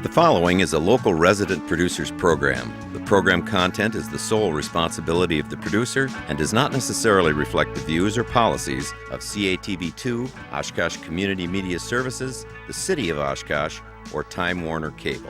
The following is a local resident producer's program. The program content is the sole responsibility of the producer and does not necessarily reflect the views or policies of CATV2, Oshkosh Community Media Services, the City of Oshkosh, or Time Warner Cable.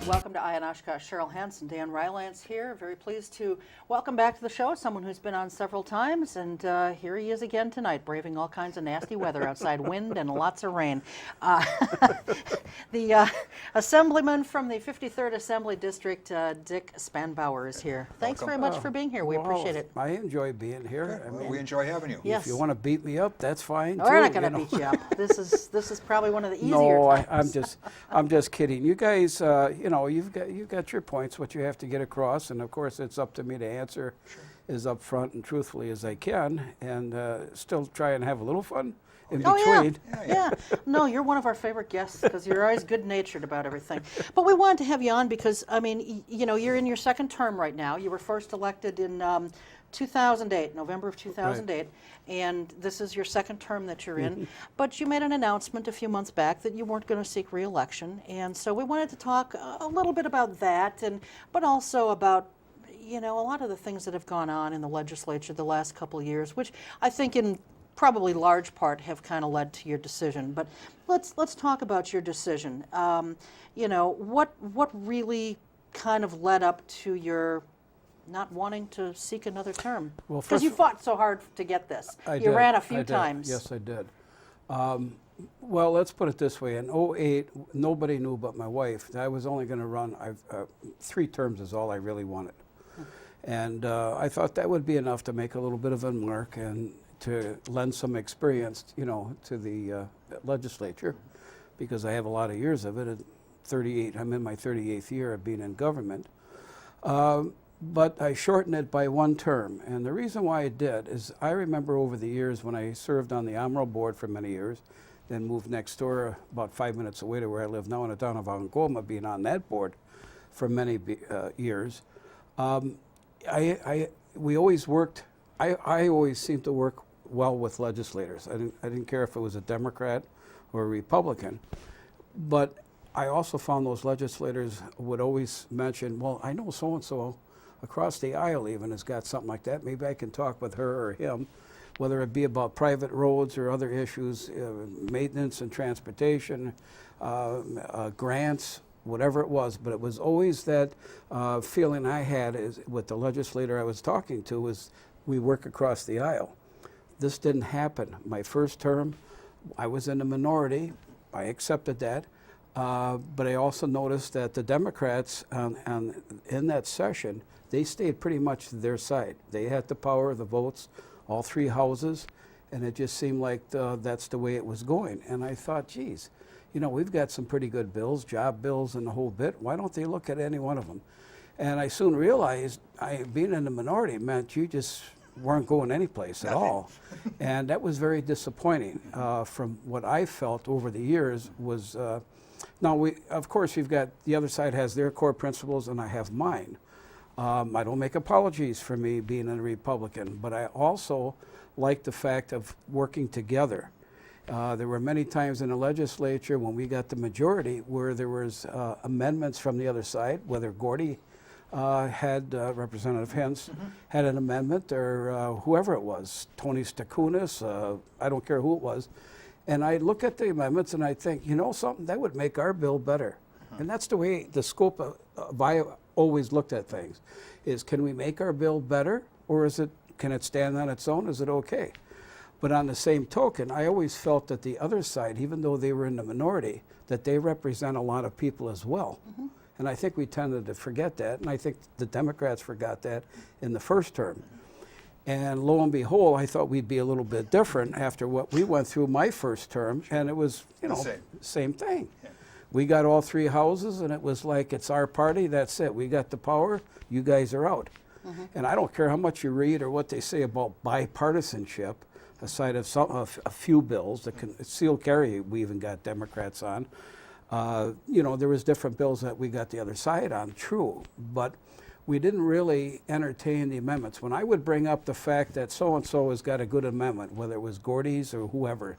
Welcome to Eye on Oshkosh. Cheryl, Hentz, and Dan Rylance here. Very pleased to welcome back to the show someone who's been on several times, and here he is again tonight, braving all kinds of nasty weather outside, wind and lots of rain. The Assemblyman from the 53rd Assembly District, Dick Spanbauer, is here. Thanks very much for being here. We appreciate it. I enjoy being here. I mean, we enjoy having you. Yes. If you want to beat me up, that's fine. We're not going to beat you up. This is probably one of the easier No, times. I'm just kidding. You guys, you've got your points, what you have to get across, and of course it's up to me to answer as upfront and truthfully as I can, and still try and have a little fun in between. Yeah. No, you're one of our favorite guests because you're always good-natured about everything. But we wanted to have you on because, I mean, you're in your second term right now. You were first elected in 2008, November of 2008, right. And this is your second term that you're in. But you made an announcement a few months back that you weren't going to seek re-election, and so we wanted to talk a little bit about that, but also about a lot of the things that have gone on in the legislature the last couple of years, which I think in probably large part have kind of led to your decision. But let's talk about your decision. What really kind of led up to your not wanting to seek another term? Well, because you fought so hard to get this. You ran a few times. Yes, I did. Well, let's put it this way. In 2008, nobody knew but my wife that I was only going to run 3 terms is all I really wanted. And I thought that would be enough to make a little bit of a mark and to lend some experience, to the legislature, because I have a lot of years of it. At 38, I'm in my 38th year of being in government. But I shortened it by 1 term, and the reason why I did is I remember over the years when I served on the Amro board for many years, then moved next door about 5 minutes away to where I live now in the town of Angoma, being on that board for many years. We always worked. I always seemed to work well with legislators. I didn't care if it was a Democrat or a Republican, but I also found those legislators would always mention, well, I know so-and-so across the aisle even has got something like that. Maybe I can talk with her or him, whether it be about private roads or other issues, maintenance and transportation, grants, whatever it was. But it was always that feeling I had with the legislator I was talking to was we work across the aisle. This didn't happen. My first term, I was in the minority. I accepted that. But I also noticed that the Democrats in that session, they stayed pretty much to their side. They had the power of the votes, all 3 houses, and it just seemed like that's the way it was going. And I thought, geez, we've got some pretty good bills, job bills and the whole bit. Why don't they look at any one of them? And I soon realized being in the minority meant you just weren't going anyplace at all. And that was very disappointing from what I felt over the years was, now of course you've got, the other side has their core principles and I have mine. I don't make apologies for me being a Republican, but I also like the fact of working together. There were many times in the legislature when we got the majority where there was amendments from the other side, whether Gordy had Representative Hentz had an amendment, or whoever it was, Tony Stakunas, I don't care who it was, and I look at the amendments and I think, something that would make our bill better. And that's the way the scope of I always looked at things, is can we make our bill better, or can it stand on its own? Is it okay? But on the same token, I always felt that the other side, even though they were in the minority, that they represent a lot of people as well. And I think we tended to forget that, and I think the Democrats forgot that in the first term. And lo and behold, I thought we'd be a little bit different after what we went through my first term, and it was, same thing. Yeah. We got all 3 houses, and it was like, it's our party, that's it. We got the power, you guys are out. And I don't care how much you read or what they say about bipartisanship, aside of a few bills, the concealed carry we even got Democrats on. There was different bills that we got the other side on, true, but we didn't really entertain the amendments. When I would bring up the fact that so-and-so has got a good amendment, whether it was Gordy's or whoever,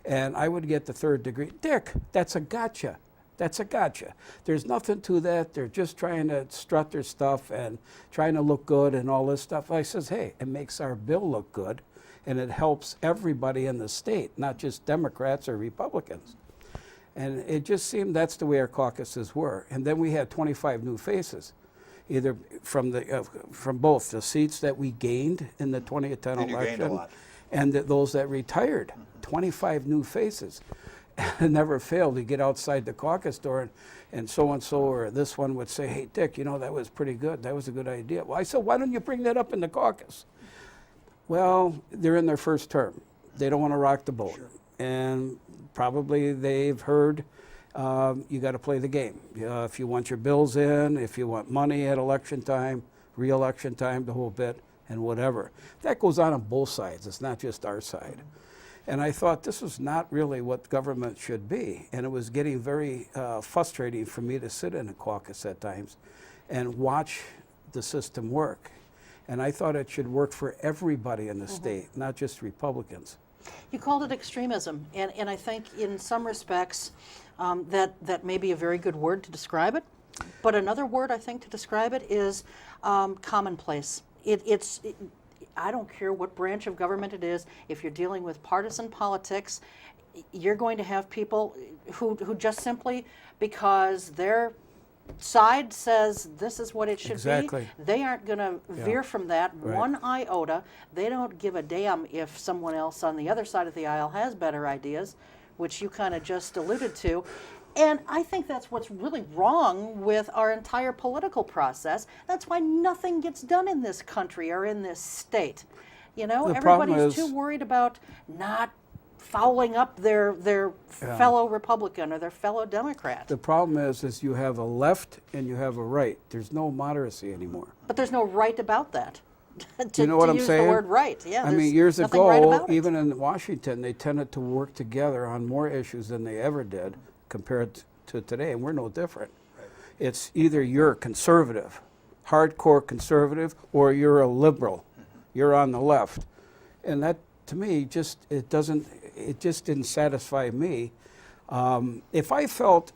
and I would get the third degree, Dick, that's a gotcha. That's a gotcha. There's nothing to that. They're just trying to strut their stuff and trying to look good and all this stuff. I says, hey, it makes our bill look good, and it helps everybody in the state, not just Democrats or Republicans. And it just seemed that's the way our caucuses were. And then we had 25 new faces, either from both the seats that we gained in the 2010 election and those that retired. 25 new faces. And it never failed to get outside the caucus door, and so-and-so or this one would say, hey, Dick, that was pretty good. That was a good idea. Well, I said, why don't you bring that up in the caucus? Well, they're in their first term. They don't want to rock the boat. Sure. And probably they've heard you got to play the game. If you want your bills in, if you want money at election time, re-election time, the whole bit, and whatever. That goes on both sides. It's not just our side. And I thought this was not really what government should be. And it was getting very frustrating for me to sit in a caucus at times and watch the system work. And I thought it should work for everybody in the state, not just Republicans. You called it extremism, and I think in some respects that may be a very good word to describe it. But another word I think to describe it is commonplace. I don't care what branch of government it is, if you're dealing with partisan politics, you're going to have people who just simply, because their side says this is what it should be, they aren't going to veer from that one iota. They don't give a damn if someone else on the other side of the aisle has better ideas, which you kind of just alluded to. And I think that's what's really wrong with our entire political process. That's why nothing gets done in this country or in this state. Everybody's too worried about not fouling up their fellow Republican or their fellow Democrat. The problem is you have a left and you have a right. There's no moderacy anymore. But there's no right about that. Do you know what I'm saying? The word right, yeah. I mean, years ago, even in Washington, they tended to work together on more issues than they ever did compared to today, and we're no different. Right. It's either you're conservative, hardcore conservative, or you're a liberal. You're on the left. And that, to me, it just didn't satisfy me. If I felt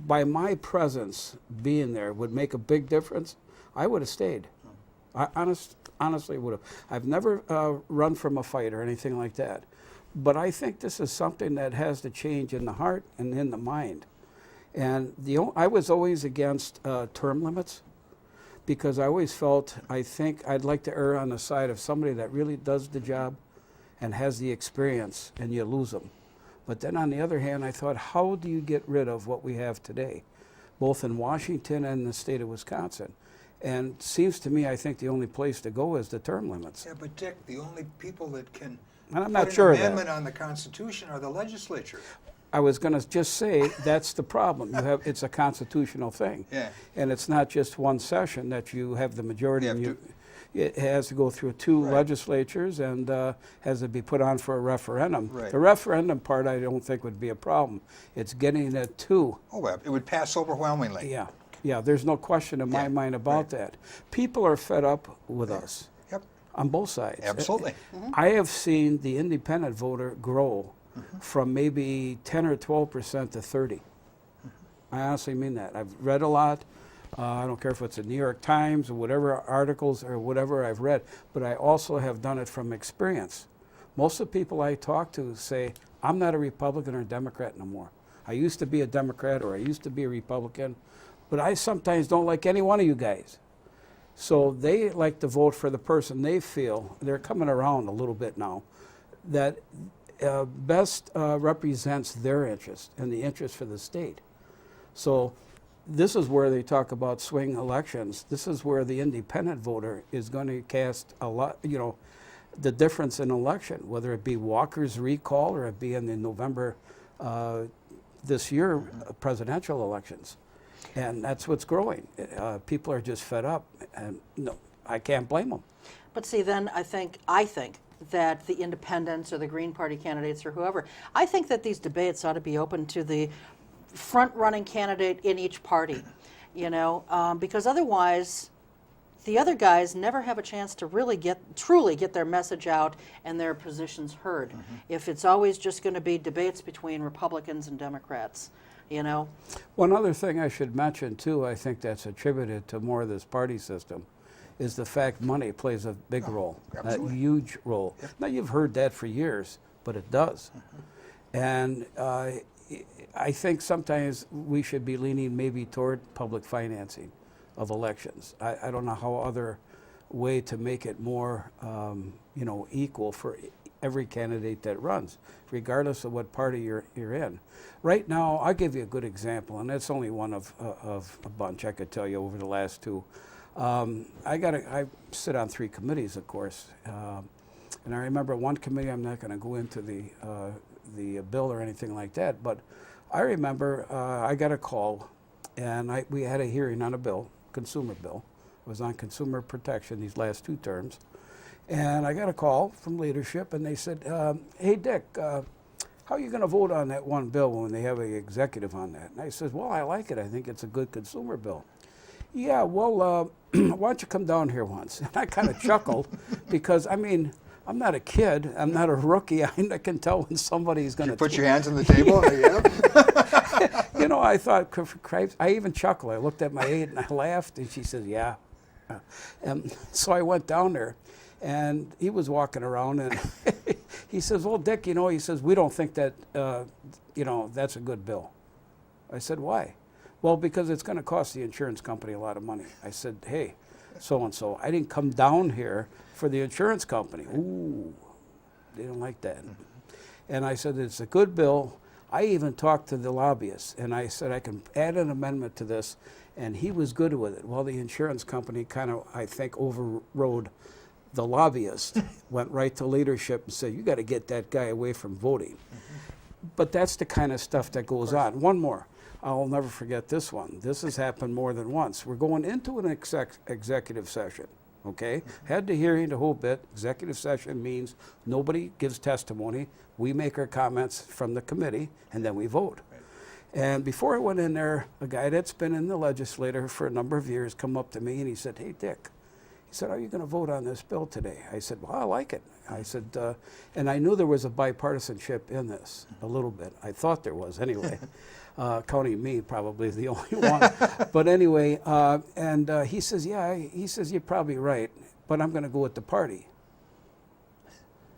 by my presence being there would make a big difference, I would have stayed. I honestly would have. I've never run from a fight or anything like that. But I think this is something that has to change in the heart and in the mind. And I was always against term limits, because I always felt, I think I'd like to err on the side of somebody that really does the job and has the experience, and you lose them. But then on the other hand, I thought, how do you get rid of what we have today, both in Washington and the state of Wisconsin? And it seems to me, I think the only place to go is the term limits. Yeah, but Dick, the only people that can and I'm not sure an amendment on the Constitution are the legislature. I was going to just say that's the problem. It's a constitutional thing, and it's not just one session that you have the majority. It has to go through 2 legislatures and has to be put on for a referendum. Right. The referendum part, I don't think would be a problem. It's getting it to. Oh, well, it would pass overwhelmingly. Yeah. There's no question in my mind about that. People are fed up with us. On both sides. Absolutely. I have seen the independent voter grow from maybe 10 or 12% to 30. I honestly mean that. I've read a lot. I don't care if it's the New York Times or whatever articles or whatever I've read, but I also have done it from experience. Most of the people I talk to say, I'm not a Republican or a Democrat no more. I used to be a Democrat or I used to be a Republican, but I sometimes don't like any one of you guys. So they like to vote for the person they feel, they're coming around a little bit now, that best represents their interest and the interest for the state. So this is where they talk about swing elections. This is where the independent voter is going to cast a lot, you know, the difference in election, whether it be Walker's recall or it be in the November this year presidential elections. And that's what's growing. People are just fed up, and no, I can't blame them. But see, then I think that the independents or the Green Party candidates or whoever, I think that these debates ought to be open to the front-running candidate in each party, you know, because otherwise the other guys never have a chance to really truly get their message out and their positions heard. If it's always just going to be debates between Republicans and Democrats, you know. One other thing I should mention too, I think that's attributed to more of this party system, is the fact money plays a big role, a huge role. Yep. Now you've heard that for years, but it does. And I think sometimes we should be leaning maybe toward public financing of elections. I don't know how other way to make it more you know, equal for every candidate that runs, regardless of what party you're in. Right now, I'll give you a good example, and that's only one of a bunch I could tell you over the last two. I sit on 3 committees, of course, and I remember one committee. I'm not going to go into the bill or anything like that, but I remember I got a call, and we had a hearing on a bill, consumer bill. It was on consumer protection these last 2 terms. And I got a call from leadership, and they said, hey, Dick, how are you going to vote on that one bill when they have an executive on that? And I said, well, I like it. I think it's a good consumer bill. Yeah, well, why don't you come down here once? And I kind of chuckled because, I mean, I'm not a kid. I'm not a rookie. I can tell when somebody's going to... Put your hands on the table? You know, I thought, for Christ, I even chuckled. I looked at my aide and I laughed, and she said, yeah. And so I went down there, and he was walking around, and he says, well, Dick, you know, he says, we don't think that, you know, that's a good bill. I said, why? Well, because it's going to cost the insurance company a lot of money. I said, hey, so-and-so, I didn't come down here for the insurance company. Ooh, they don't like that. And I said, it's a good bill. I even talked to the lobbyists, and I said, I can add an amendment to this, and he was good with it. Well, the insurance company kind of, I think, overrode the lobbyist, went right to leadership and said, you got to get that guy away from voting. But that's the kind of stuff that goes on. One more. I'll never forget this one. This has happened more than once. We're going into an executive session, okay? Had the hearing, the whole bit. Executive session means nobody gives testimony. We make our comments from the committee, and then we vote. Right. And before I went in there, a guy that's been in the legislature for a number of years come up to me, and he said, hey, Dick, he said, are you going to vote on this bill today? I said, well, I like it. I said, and I knew there was a bipartisanship in this, a little bit. I thought there was anyway. Counting me, probably the only one. But anyway, and he says, yeah, he says, you're probably right, but I'm going to go with the party.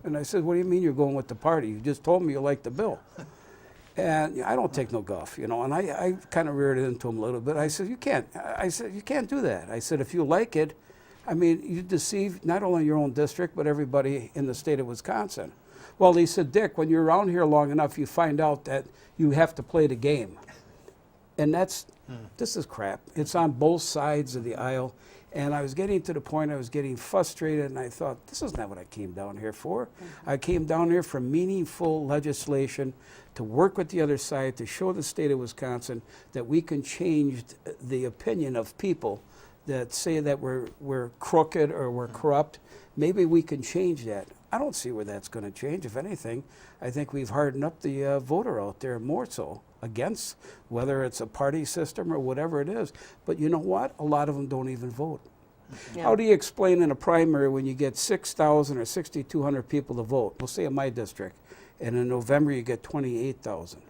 And I said, what do you mean you're going with the party? You just told me you like the bill. And I don't take no guff, you know, and I kind of reared it into him a little bit. I said, you can't do that. I said, if you like it, I mean, you deceive not only your own district, but everybody in the state of Wisconsin. Well, he said, Dick, when you're around here long enough, you find out that you have to play the game. And this is crap. It's on both sides of the aisle. And I was getting to the point I was getting frustrated, and I thought, this is not what I came down here for. I came down here for meaningful legislation, to work with the other side, to show the state of Wisconsin that we can change the opinion of people that say that we're crooked or we're corrupt. Maybe we can change that. I don't see where that's going to change. If anything, I think we've hardened up the voter out there more so against whether it's a party system or whatever it is. But you know what? A lot of them don't even vote. Yeah. How do you explain in a primary when you get 6,000 or 6,200 people to vote? We'll say in my district, and in November you get 28,000.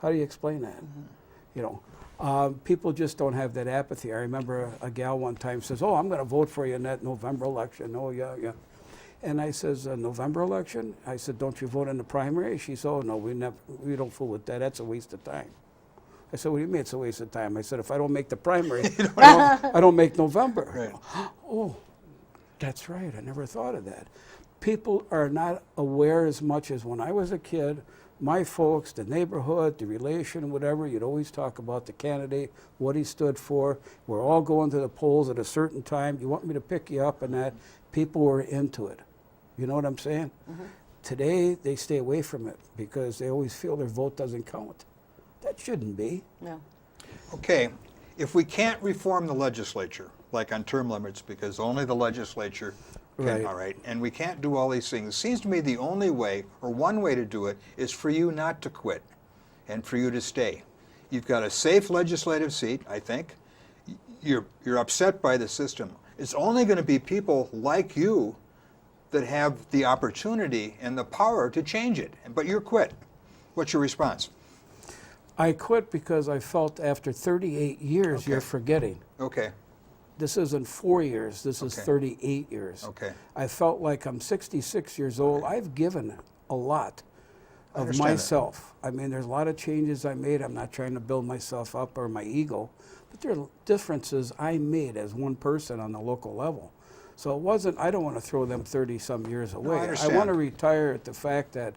How do you explain that? You know, people just don't have that apathy. I remember a gal one time says, "Oh, I'm going to vote for you in that November election." Oh, yeah, yeah. And I says, a November election? I said, don't you vote in the primary? She said, oh, no, we don't fool with that. That's a waste of time. I said, what do you mean it's a waste of time? I said, if I don't make the primary, I don't make November. Right. Oh, that's right. I never thought of that. People are not aware as much as when I was a kid. My folks, the neighborhood, the relation, whatever, you'd always talk about the candidate, what he stood for. We're all going to the polls at a certain time. You want me to pick you up and that? People were into it. You know what I'm saying? Mm-hmm. Today, they stay away from it because they always feel their vote doesn't count. That shouldn't be. No. Okay, if we can't reform the legislature, like on term limits, because only the legislature can, Right. all right, and we can't do all these things, it seems to me the only way, or one way to do it, is for you not to quit and for you to stay. You've got a safe legislative seat, I think. You're upset by the system. It's only going to be people like you that have the opportunity and the power to change it, but you're quit. What's your response? I quit because I felt after 38 years, Okay. you're forgetting. Okay, This isn't 4 years, this is Okay. 38 years. okay. I felt like I'm 66 years old. I've given a lot I of understand that. myself. I mean, there's a lot of changes I made. I'm not trying to build myself up or my ego, but there are differences I made as one person on the local level. So it wasn't, I don't want to throw them 30-some years away. I understand. want to retire at the fact that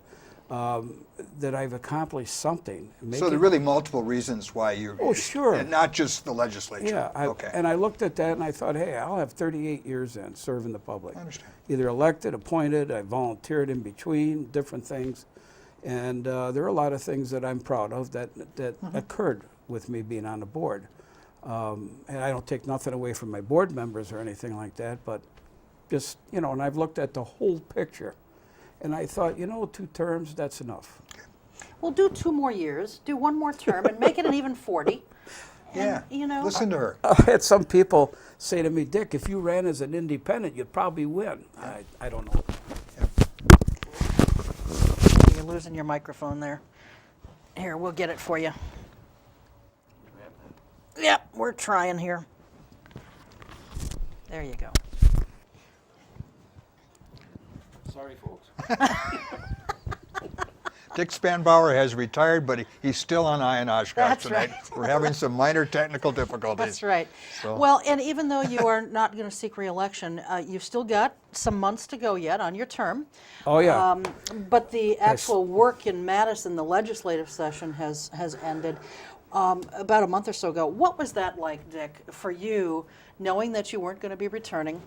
that I've accomplished something. So Making- there are really multiple reasons why you're... Oh, sure. And not just the legislature. Yeah, Okay. and I looked at that and I thought, hey, I'll have 38 years in serving the public. I understand. Either elected, appointed, I volunteered in between, different things. And there are a lot of things that I'm proud of that occurred with me being on the board. And I don't take nothing away from my board members or anything like that, but just, you know, and I've looked at the whole picture. And I thought, you know, 2 terms, that's enough. Well, do 2 more years, do 1 more term, and make it an even 40. Yeah, And, you know, listen to her. I had some people say to me, Dick, if you ran as an independent, you'd probably win. I don't know. You're losing your microphone there. Here, we'll get it for you. Yep, we're trying here. There you go. Sorry, folks. Dick Spanbauer has retired, but he's still on Oshkosh That's tonight. right. We're having some minor technical difficulties. That's right. So- Well, and even though you are not going to seek re-election, you've still got some months to go yet on your term. Oh, yeah. But the actual work in Madison, the legislative session has ended about a month or so ago. What was that like, Dick, for you, knowing that you weren't going to be returning,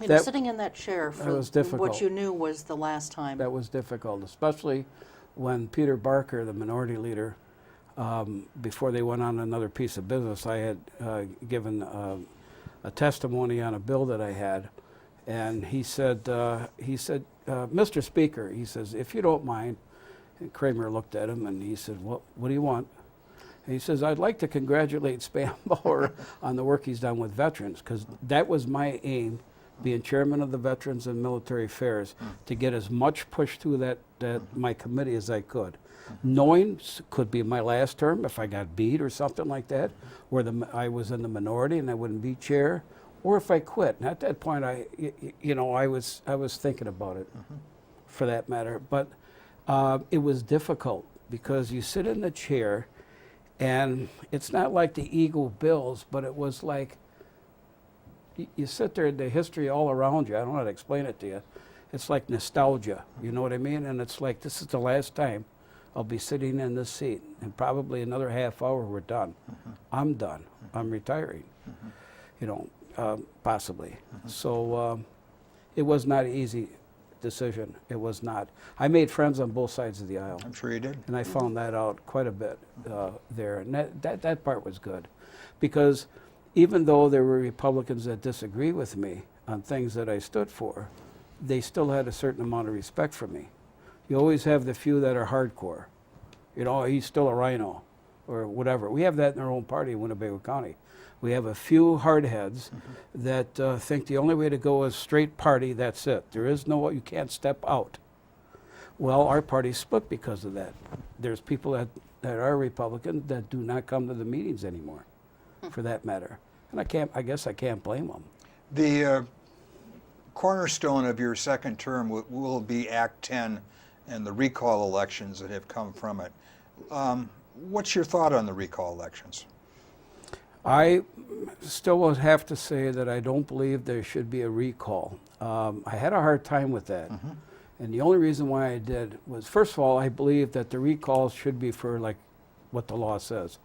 you know, That- sitting in that chair for was difficult. what you knew was the last time? That was difficult, especially when Peter Barker, the minority leader, before they went on another piece of business, I had given a testimony on a bill that I had, and he said, Mr. Speaker, he says, if you don't mind, and Kramer looked at him and he said, what do you want? And he says, I'd like to congratulate Spanbauer on the work he's done with veterans, because that was my aim, being chairman of the Veterans and Military Affairs, to get as much push through that my committee as I could. Knowing could be my last term if I got beat or something like that, where I was in the minority and I wouldn't be chair, or if I quit. And at that point, I was thinking about it, for that matter. But it was difficult because you sit in the chair, and it's not like the Eagle Bills, but it was like, you sit there, the history all around you. I don't know how to explain it to you. It's like nostalgia, you know what I mean? And it's like, this is the last time I'll be sitting in this seat. And probably another half hour, we're done. I'm done. I'm retiring, you know, possibly. So it was not an easy decision. It was not. I made friends on both sides of the aisle. I'm sure you did. And I found that out quite a bit there. And that part was good. Because even though there were Republicans that disagree with me on things that I stood for, they still had a certain amount of respect for me. You always have the few that are hardcore. You know, he's still a rhino or whatever. We have that in our own party in Winnebago County. We have a few hardheads that think the only way to go is straight party, that's it. There is no, you can't step out. Well, our party's split because of that. There's people that are Republicans that do not come to the meetings anymore, for that matter. And I guess I can't blame them. The cornerstone of your second term will be Act 10 and the recall elections that have come from it. What's your thought on the recall elections? I still would have to say that I don't believe there should be a recall. I had a hard time with that. And the only reason why I did was, first of all, I believe that the recalls should be for like what the law says.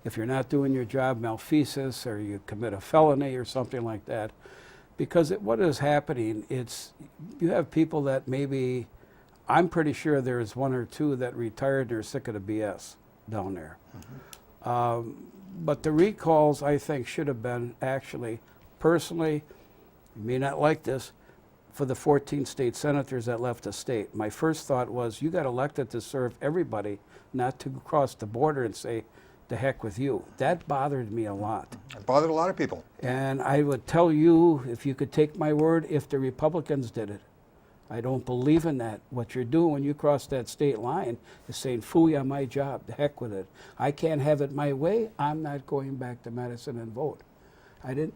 If you're not doing your job, malfeasance, or you commit a felony or something like that. Because what is happening, you have people that maybe, I'm pretty sure there's one or two that retired and are sick of the BS down there. But the recalls, I think, should have been actually, personally, you may not like this, for the 14 state senators that left the state. My first thought was, you got elected to serve everybody, not to cross the border and say, the heck with you. That bothered me a lot. It bothered a lot of people. And I would tell you, if you could take my word, if the Republicans did it. I don't believe in that. What you're doing when you cross that state line is saying, phooey on my job, the heck with it. I can't have it my way, I'm not going back to Madison and vote.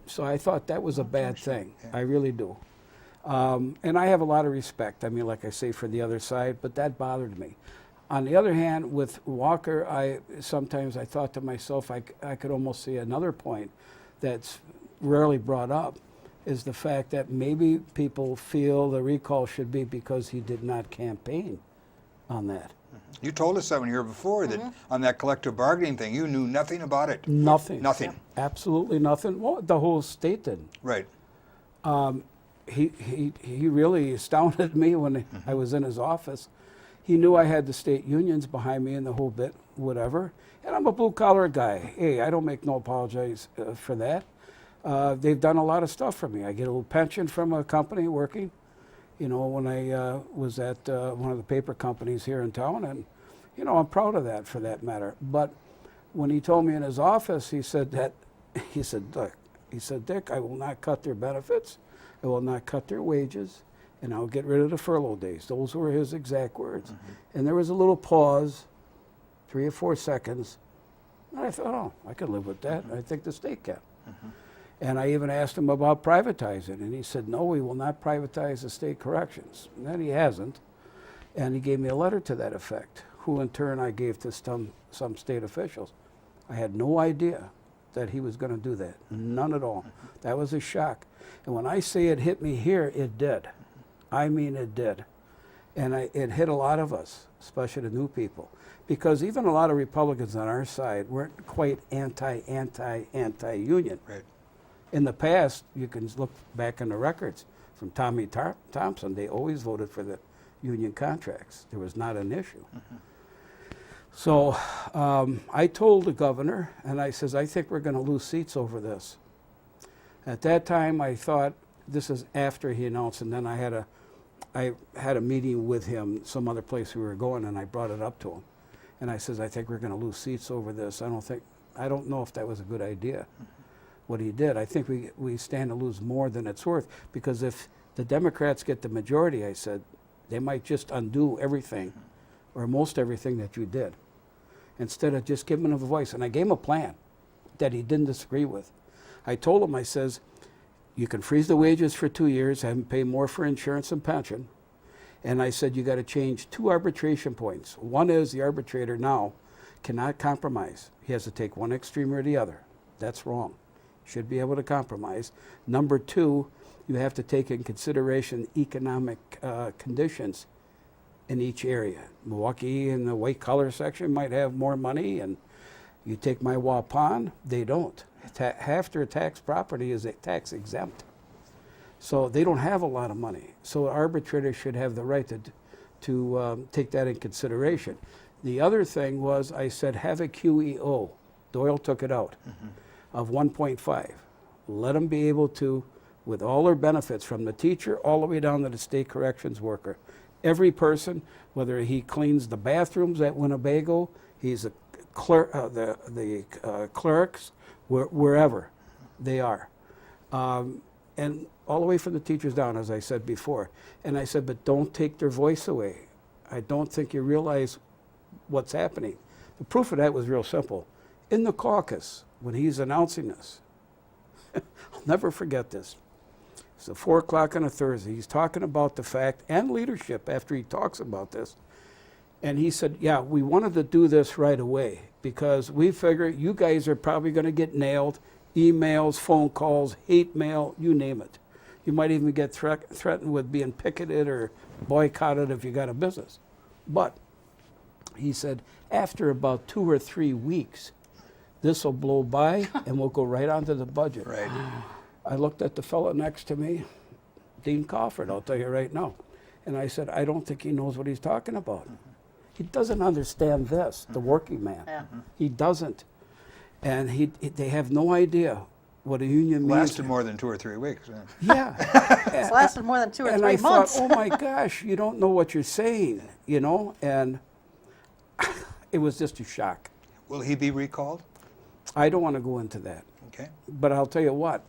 So I thought that was a bad thing. Yeah. I really do. And I have a lot of respect, I mean, like I say, for the other side, but that bothered me. On the other hand, with Walker, sometimes I thought to myself, I could almost see another point that's rarely brought up, is the fact that maybe people feel the recall should be because he did not campaign on that. You told us that one year before, that on that collective bargaining thing, you knew nothing about it. Nothing. Nothing. Absolutely nothing. Well, the whole state didn't. Right. He really astounded me when I was in his office. He knew I had the state unions behind me and the whole bit, whatever. And I'm a blue-collar guy. Hey, I don't make no apologies for that. They've done a lot of stuff for me. I get a little pension from a company working, you know, when I was at one of the paper companies here in town. And, you know, I'm proud of that, for that matter. But when he told me in his office, he said, look, he said, Dick, I will not cut their benefits. I will not cut their wages. And I'll get rid of the furlough days. Those were his exact words. And there was a little pause, 3 or 4 seconds. And I thought, oh, I could live with that. I think the state can. And I even asked him about privatizing. And he said, no, we will not privatize the state corrections. And then he hasn't. And he gave me a letter to that effect, who in turn I gave to some state officials. I had no idea that he was going to do that. None at all. That was a shock. And when I say it hit me here, it did. I mean, it did. And it hit a lot of us, especially the new people. Because even a lot of Republicans on our side weren't quite anti-union. Right. In the past, you can look back in the records from Tommy Thompson, they always voted for the union contracts. There was not an issue. So I told the governor, and I says, I think we're going to lose seats over this. At that time, I thought, this is after he announced, and then I had a meeting with him some other place we were going, and I brought it up to him. And I says, I think we're going to lose seats over this. I don't know if that was a good idea, what he did. I think we stand to lose more than it's worth, because if the Democrats get the majority, I said, they might just undo everything, or most everything that you did, instead of just giving him a voice. And I gave him a plan that he didn't disagree with. I told him, I says, you can freeze the wages for 2 years, have them pay more for insurance and pension. And I said, you got to change 2 arbitration points. One is the arbitrator now cannot compromise. He has to take one extreme or the other. That's wrong. Should be able to compromise. Number 2, you have to take in consideration economic conditions in each area. Milwaukee in the white collar section might have more money, and you take my Waupun, they don't. Half their tax property is tax exempt. So they don't have a lot of money. So arbitrators should have the right to take that in consideration. The other thing was, I said, have a QEO. Doyle took it out, of 1.5. Let them be able to, with all their benefits, from the teacher all the way down to the state corrections worker. Every person, whether he cleans the bathrooms at Winnebago, he's a clerk, the clerks, wherever they are. And all the way from the teachers down, as I said before. And I said, but don't take their voice away. I don't think you realize what's happening. The proof of that was real simple. In the caucus, when he's announcing this, I'll never forget this. It's at 4 o'clock on a Thursday. He's talking about the fact and leadership after he talks about this. And he said, yeah, we wanted to do this right away because we figure you guys are probably going to get nailed, emails, phone calls, hate mail, you name it. You might even get threatened with being picketed or boycotted if you got a business. But he said, after about 2 or 3 weeks, this will blow by and we'll go right onto the budget. Right. I looked at the fellow next to me, Dean Cofford, I'll tell you right now. And I said, I don't think he knows what he's talking about. He doesn't understand this, the working man. Yeah. He doesn't. And they have no idea what a union means. Lasted more than 2 or 3 weeks. Yeah. It's lasted more than 2 or And 3 I months. thought, oh my gosh, you don't know what you're saying, you know? And it was just a shock. Will he be recalled? I don't want to go into that. Okay. But I'll tell you what,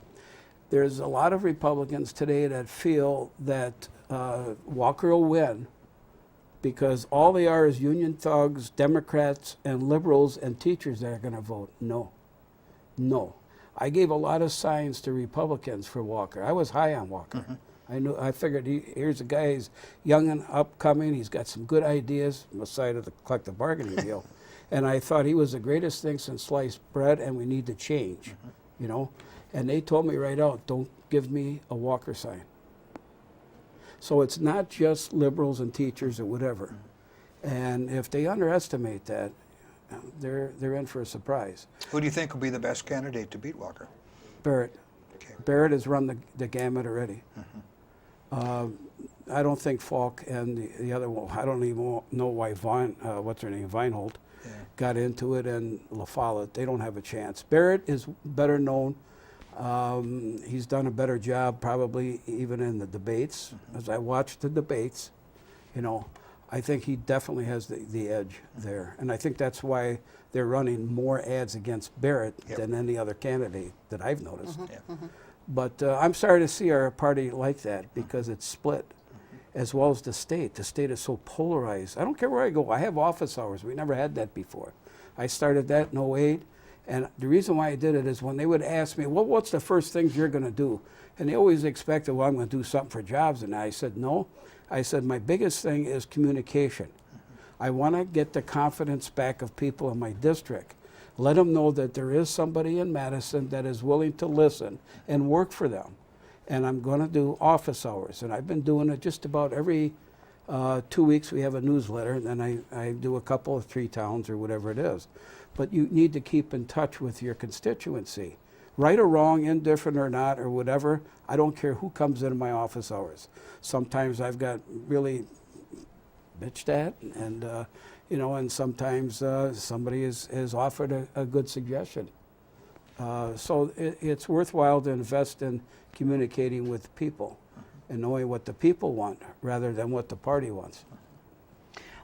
there's a lot of Republicans today that feel that Walker will win because all they are is union thugs, Democrats, and liberals and teachers that are going to vote. No. No. I gave a lot of signs to Republicans for Walker. I was high on Walker. I figured here's a guy, he's young and upcoming, he's got some good ideas on the side of the collective bargaining deal. And I thought he was the greatest thing since sliced bread and we need to change, you know. And they told me right out, don't give me a Walker sign. So it's not just liberals and teachers or whatever. And if they underestimate that, they're in for a surprise. Who do you think will be the best candidate to beat Walker? Barrett. Okay. Barrett has run the gamut already. I don't think Falk and the other one, I don't even know why what's her name, Weinhold, got into it, and La Follette, they don't have a chance. Barrett is better known. He's done a better job probably even in the debates. As I watched the debates, you know, I think he definitely has the edge there. And I think that's why they're running more ads against Barrett than any other candidate that I've noticed. But I'm sorry to see our party like that because it's split, as well as the state. The state is so polarized. I don't care where I go. I have office hours. We never had that before. I started that in 08. And the reason why I did it is when they would ask me, well, what's the first things you're going to do? And they always expected, well, I'm going to do something for jobs. And I said, no. I said, my biggest thing is communication. I want to get the confidence back of people in my district. Let them know that there is somebody in Madison that is willing to listen and work for them. And I'm going to do office hours. And I've been doing it just about every 2 weeks. We have a newsletter, and then I do a couple of 3 towns or whatever it is. But you need to keep in touch with your constituency. Right or wrong, indifferent or not, or whatever, I don't care who comes into my office hours. Sometimes I've got really bitched at, and you know, and sometimes somebody has offered a good suggestion. So it's worthwhile to invest in communicating with people and knowing what the people want rather than what the party wants.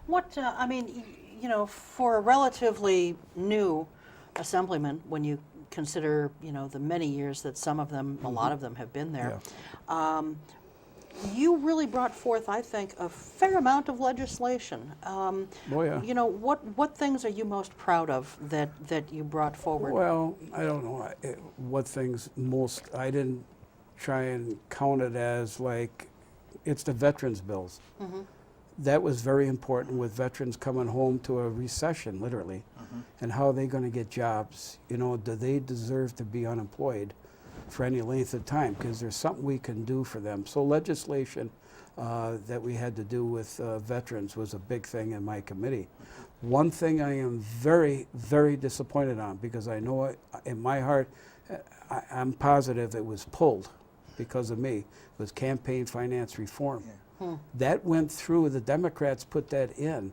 What, I mean, you know, for a relatively new assemblyman, when you consider, you know, the many years that some of them, a lot of them have been there, you really brought forth, I think, a fair amount of legislation. Oh, yeah. You know, what things are you most proud of that you brought forward? Well, I don't know what things most, I didn't try and count it as like, it's the veterans bills. That was very important with veterans coming home to a recession, literally, and how are they going to get jobs? You know, do they deserve to be unemployed for any length of time? Because there's something we can do for them. So legislation that we had to do with veterans was a big thing in my committee. One thing I am very, very disappointed on, because I know it, in my heart, I'm positive it was pulled because of me, was campaign finance reform. That went through, the Democrats put that in.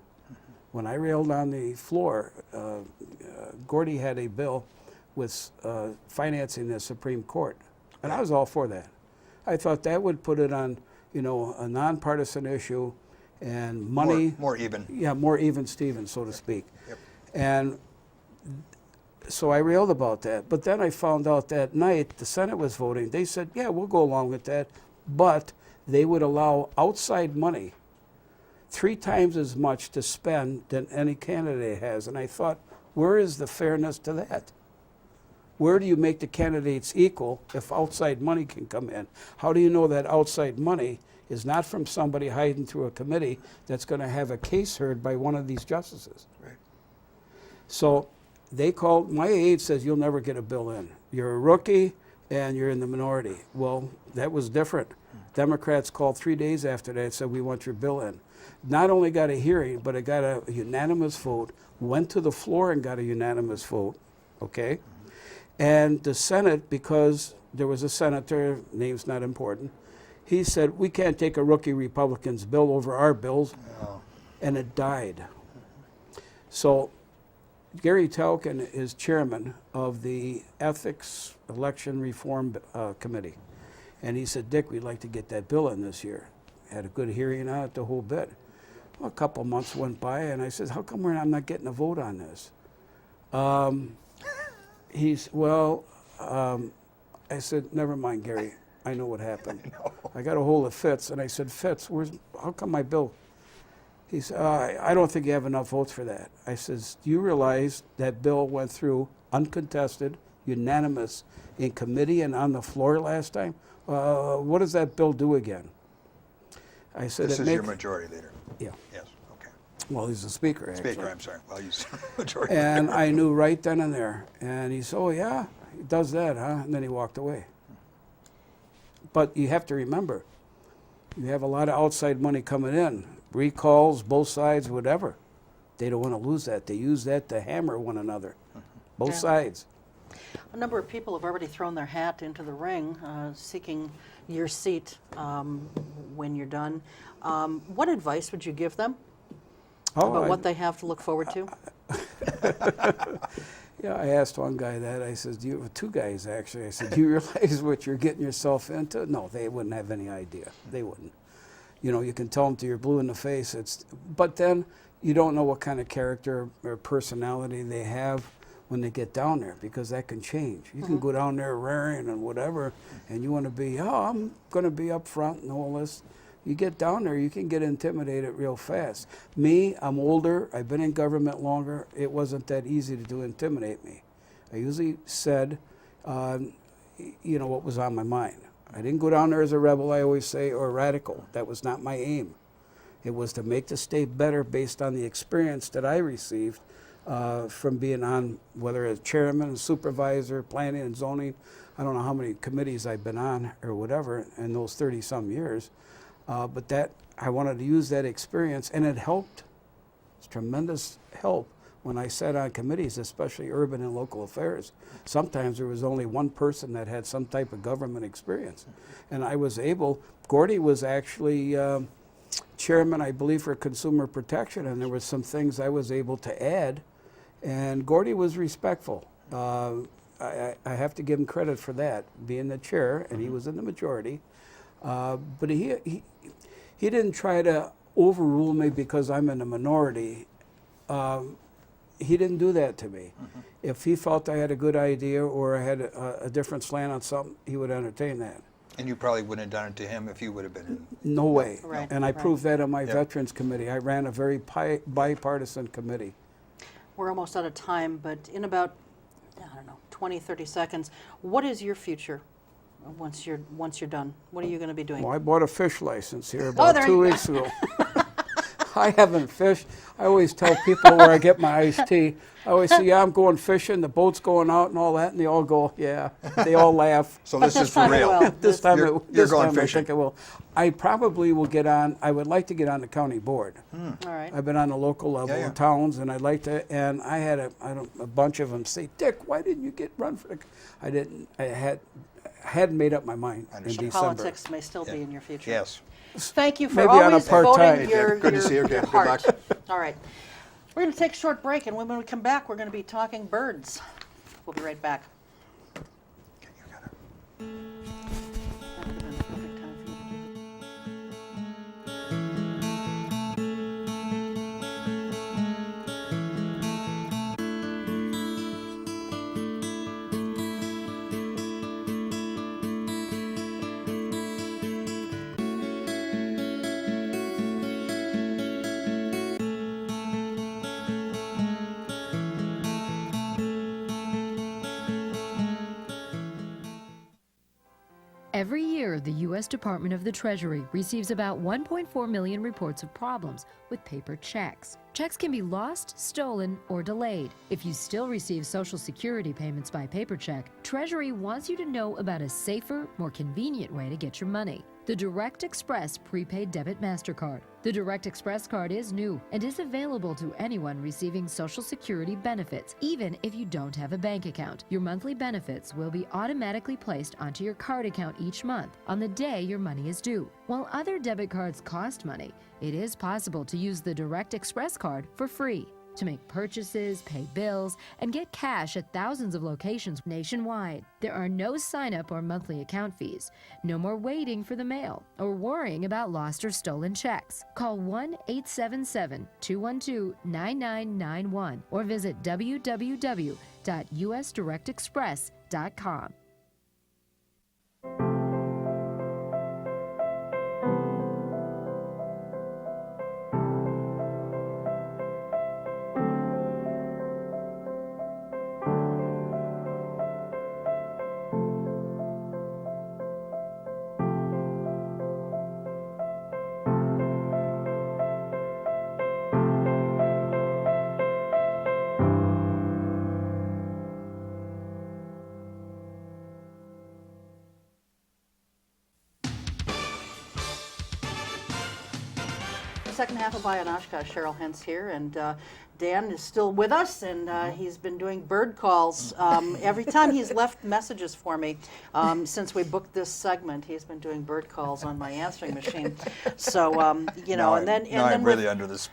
When I railed on the floor, Gordy had a bill with financing the Supreme Court, and I was all for that. I thought that would put it on, you know, a nonpartisan issue, and money. More even. Yeah, more even Steven, so to speak. And so I railed about that. But then I found out that night the Senate was voting. They said, yeah, we'll go along with that, but they would allow outside money 3 times as much to spend than any candidate has. And I thought, where is the fairness to that? Where do you make the candidates equal if outside money can come in? How do you know that outside money is not from somebody hiding through a committee that's going to have a case heard by one of these justices? Right. So they called, my aide says, you'll never get a bill in. You're a rookie and you're in the minority. Well, that was different. Democrats called 3 days after that and said, we want your bill in. Not only got a hearing, but it got a unanimous vote, went to the floor and got a unanimous vote, okay? And the Senate, because there was a senator, name's not important, he said, we can't take a rookie Republican's bill over our bills, and it died. So Gary Talkin is chairman of the Ethics Election Reform Committee. And he said, Dick, we'd like to get that bill in this year. Had a good hearing on it, the whole bit. Well, a couple months went by, and I said, how come I'm not getting a vote on this? He's, well, I said, never mind, Gary. I know what happened. I got a hold of Fitz, and I said, Fitz, how come my bill? He said, I don't think you have enough votes for that. I says, do you realize that bill went through uncontested, unanimous, in committee and on the floor last time? What does that bill do again? I said, This is your majority leader. Yeah. Yes, okay. Well, he's the speaker, actually. Speaker, I'm sorry. Well, you said majority And leader. I knew right then and there. And he said, oh, yeah, he does that, huh? And then he walked away. But you have to remember, you have a lot of outside money coming in, recalls, both sides, whatever. They don't want to lose that. They use that to hammer one another, both Yeah. sides. A number of people have already thrown their hat into the ring, seeking your seat when you're done. What advice would you give them about what they have to look forward to? Yeah, I asked one guy that. I said, two guys actually. I said, do you realize what you're getting yourself into? No, they wouldn't have any idea. They wouldn't. You know, you can tell them till you're blue in the face. But then you don't know what kind of character or personality they have when they get down there, because that can change. You can go down there raring and whatever, and you want to be, I'm going to be up front and all this. You get down there, you can get intimidated real fast. Me, I'm older, I've been in government longer. It wasn't that easy to intimidate me. I usually said, you know, what was on my mind. I didn't go down there as a rebel, I always say, or a radical. That was not my aim. It was to make the state better based on the experience that I received from being on, whether as chairman, supervisor, planning and zoning. I don't know how many committees I've been on or whatever in those 30-some years. But that, I wanted to use that experience, and it helped. It's tremendous help when I sat on committees, especially urban and local affairs. Sometimes there was only one person that had some type of government experience. And I was able, Gordy was actually chairman, I believe, for consumer protection, and there were some things I was able to add, and Gordy was respectful. I have to give him credit for that, being the chair, and he was in the majority. But he didn't try to overrule me because I'm in the minority. He didn't do that to me. If he felt I had a good idea or I had a different slant on something, he would entertain that. And you probably wouldn't have done it to him if you would have been in. No way. Right, And I right. proved that on my Yep. Veterans Committee. I ran a very bipartisan committee. We're almost out of time, but in about, I don't know, 20, 30 seconds, what is your future once you're done? What are you going to be doing? Well, I bought a fish license here about there 2 you go. weeks ago. I haven't fished. I always tell people where I get my iced tea. I always say, yeah, I'm going fishing, the boat's going out and all that, and they all go, yeah. They all laugh. So But this this is for time it real. will. This time, You're this going time I fishing. think I will. I probably will get on, I would like to get on the county board. All right. I've been on the local level Yeah, yeah. in towns, and I'd like to, and I had a bunch of them say, Dick, why didn't you run for the, I didn't, I hadn't made up my mind in Understand. December. Politics may still be in your future. Yes. Thank you for Maybe on a always part-time. voting your, Good to see you again. Good heart. luck. All right. We're going to take a short break, and when we come back, we're going to be talking birds. We'll be right back. Okay, you got it. That would have been the perfect time for you. Every year, the U.S. Department of the Treasury receives about 1.4 million reports of problems with paper checks. Checks can be lost, stolen, or delayed. If you still receive Social Security payments by paper check, Treasury wants you to know about a safer, more convenient way to get your money. The Direct Express Prepaid Debit MasterCard. The Direct Express card is new and is available to anyone receiving Social Security benefits, even if you don't have a bank account. Your monthly benefits will be automatically placed onto your card account each month on the day your money is due. While other debit cards cost money, it is possible to use the Direct Express card for free to make purchases, pay bills, and get cash at thousands of locations nationwide. There are no sign-up or monthly account fees. No more waiting for the mail or worrying about lost or stolen checks. Call 1-877-212-9991 or visit www.usdirectexpress.com. Second half of Eye on Oshkosh, Cheryl Hentz here, and Dan is still with us, and he's been doing bird calls. Every time he's left messages for me since we booked this segment, he's been doing bird calls on my answering machine. So, and then I'm with, really under this.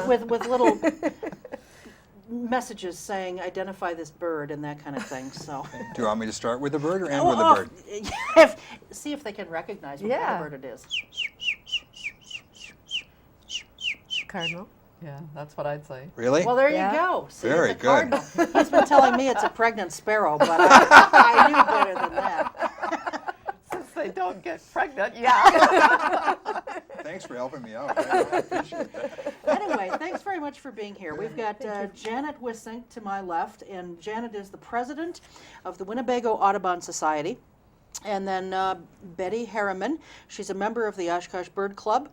with little messages saying, identify this bird and that kind of thing. So, Do you want me to start with the bird or end with the bird? See if they can recognize what kind of bird it is. Cardinal. Yeah, that's what I'd say. Really? Well, there Yeah. you go. See, Very it's a good. cardinal. He's been telling me it's a pregnant sparrow, but I knew better than that. Since they don't get pregnant, yeah. Thanks for helping me out. I appreciate that. Anyway, thanks very much for being here. We've got Janet Wissink to my left, and Janet is the president of the Winnebago Audubon Society. And then Betty Harriman, she's a member of the Oshkosh Bird Club.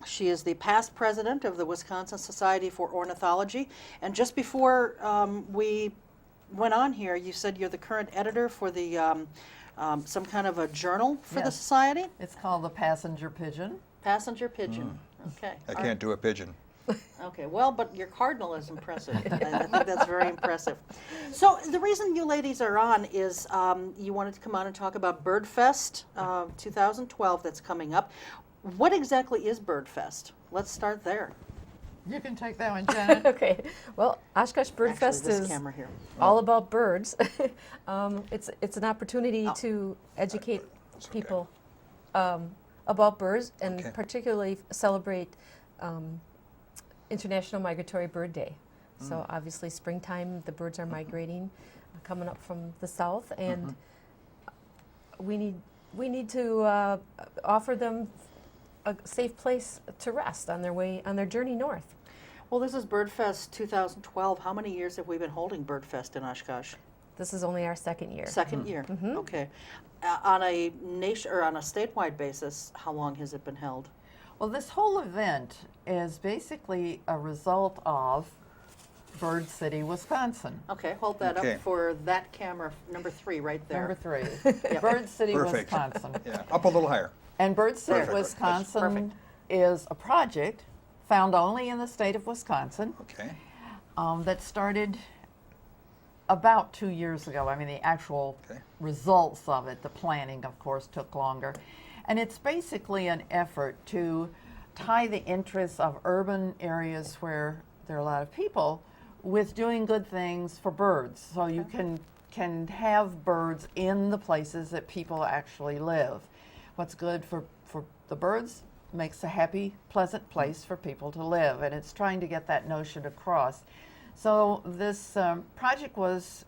She is the past president of the Wisconsin Society for Ornithology. And just before we went on here, you said you're the current editor for the some kind of a journal for the Yes. society? It's called the passenger pigeon. Passenger pigeon. Okay. I can't do a pigeon. Okay, well, but your cardinal is impressive. I think that's very impressive. So the reason you ladies are on is you wanted to come on and talk about Birdfest 2012 that's coming up. What exactly is Birdfest? Let's start there. You can take that one, Janet. Okay. Well, Oshkosh Actually, Birdfest this is camera here. all about birds. It's an opportunity to educate people about birds and Okay. particularly celebrate International Migratory Bird Day. So obviously springtime, the birds are migrating, coming up from the south, and we need to offer them a safe place to rest on their journey north. Well, this is Birdfest 2012. How many years have we been holding Birdfest in Oshkosh? This is only our second year. Second year. Okay. On a nation or on a statewide basis, how long has it been held? Well, this whole event is basically a result of Bird City, Wisconsin. Okay, hold that Okay. up for that camera, number 3 right there. Number 3. Bird City, Perfect. Wisconsin. Yeah, up a little higher. And Bird City, Perfect. Wisconsin Perfect. is a project found only in the state of Wisconsin Okay. that started about 2 years ago. I mean, the actual Okay. results of it, the planning, of course, took longer. And it's basically an effort to tie the interests of urban areas where there are a lot of people with doing good things for birds. So you can have birds in the places that people actually live. What's good for the birds makes a happy, pleasant place for people to live, and it's trying to get that notion across. So this project was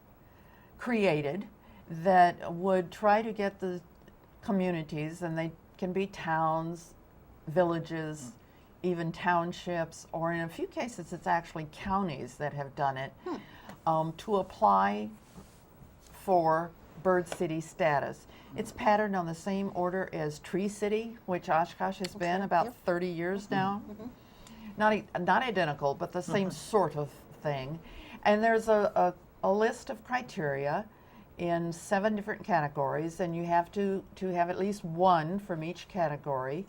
created that would try to get the communities, and they can be towns, villages, even townships, or in a few cases it's actually counties that have done it, to apply for bird city status. It's patterned on the same order as Tree City, which Oshkosh has been about 30 years now. Not identical, but the same sort of thing. And there's a list of criteria in 7 different categories, and you have to have at least 1 from each category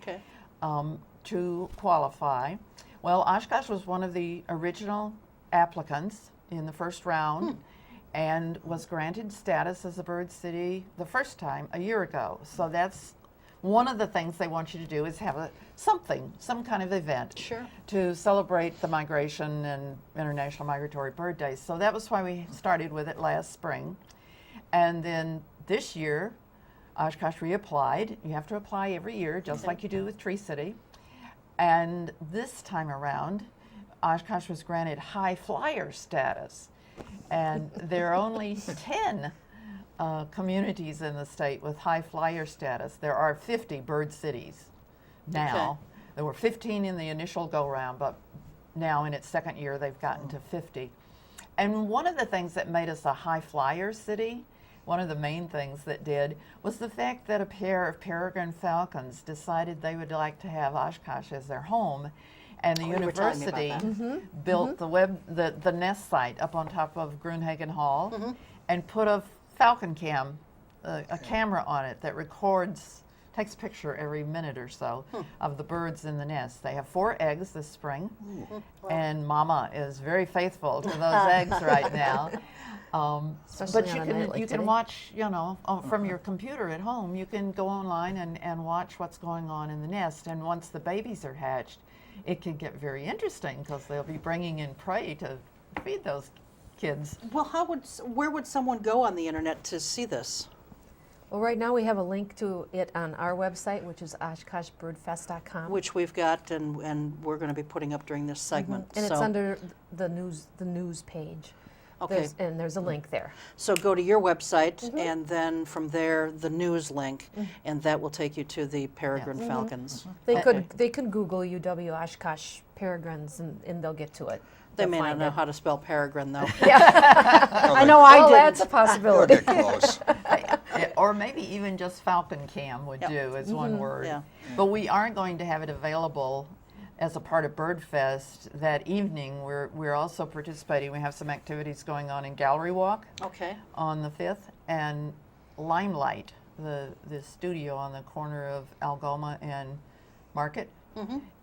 to qualify. Well, Oshkosh was one of the original applicants in the first round and was granted status as a bird city the first time a year ago. So that's one of the things they want you to do, is have some kind of event to celebrate the migration and International Migratory Bird Days. So that was why we started with it last spring. And then this year, Oshkosh reapplied. You have to apply every year, just like you do with Tree City. And this time around, Oshkosh was granted high flyer status. And there are only 10 communities in the state with high flyer status. There are 50 bird cities now. There were 15 in the initial go-round, but now in its second year they've gotten to 50. And one of the things that made us a high flyer city, one of the main things that did, was the fact that a pair of peregrine falcons decided they would like to have Oshkosh as their home. And the university built the nest site up on top of Grunhagen Hall and put a falcon cam, a camera on it that takes a picture every minute or so of the birds in the nest. They have 4 eggs this spring, and Mama is very faithful to those eggs right now. But you can watch, from your computer at home, you can go online and watch what's going on in the nest. And once the babies are hatched, it can get very interesting because they'll be bringing in prey to feed those kids. Well, where would someone go on the internet to see this? Well, right now we have a link to it on our website, which is OshkoshBirdfest.com. Which we've got, and we're going to be putting up during this segment. And it's under the news page. Okay. There's a link there. So go to your website, and then from there, the news link, and that will take you to the peregrine falcons. They can Google UW Oshkosh peregrines, and they'll get to it. They may not know how to spell peregrine, though. I know I didn't. That's a possibility. They'll get close. Or maybe even just falcon cam would do as one word. Yeah. But we aren't going to have it available as a part of Birdfest that evening. We're also participating. We have some activities going on in Gallery Walk on the 5th, and Limelight, the studio on the corner of Algoma and Market,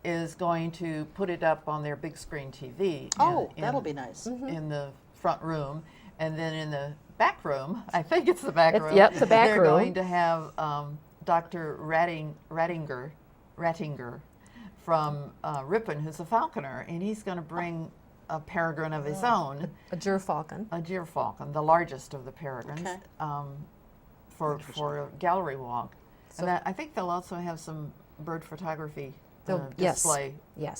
is going to put it up on their big screen TV. That'll be nice. In the front room, and then in the back room, I think it's the back room. Yep, the back they're room. going to have Dr. Rattinger from Ripon, who's a falconer, and he's going to bring a peregrine of his own. A gyrfalcon. A gyrfalcon, the largest of the peregrines, for a gallery walk. So and I think they'll also have some bird photography display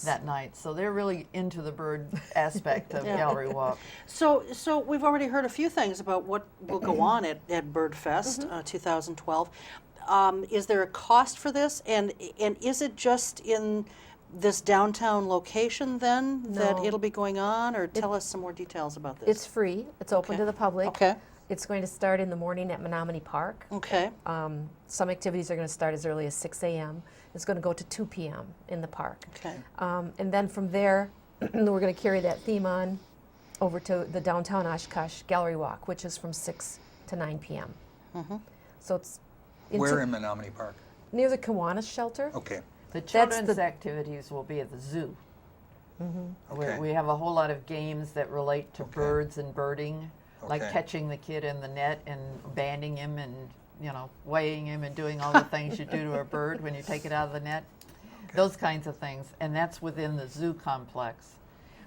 that night. So they're really into the bird aspect of gallery walk. So we've already heard a few things about what will go on at Birdfest 2012. Is there a cost for this, and is it just in this downtown location then that it'll be going on, or tell us some more details about this? It's free. It's open to the public. Okay. It's going to start in the morning at Menominee Park. Okay. Some activities are going to start as early as 6 a.m. It's going to go to 2 p.m. in the park. Okay. And then from there, we're going to carry that theme on over to the downtown Oshkosh Gallery Walk, which is from 6 to 9 p.m. So it's Where in Menominee Park? near the Kiwanis shelter. Okay. The children's activities will be at the zoo. Okay. We have a whole lot of games that relate to birds and birding, like Okay. catching the kid in the net and banding him and weighing him and doing all the things you do to a bird when you take it out of the net. Those kinds of things, and that's within the zoo complex.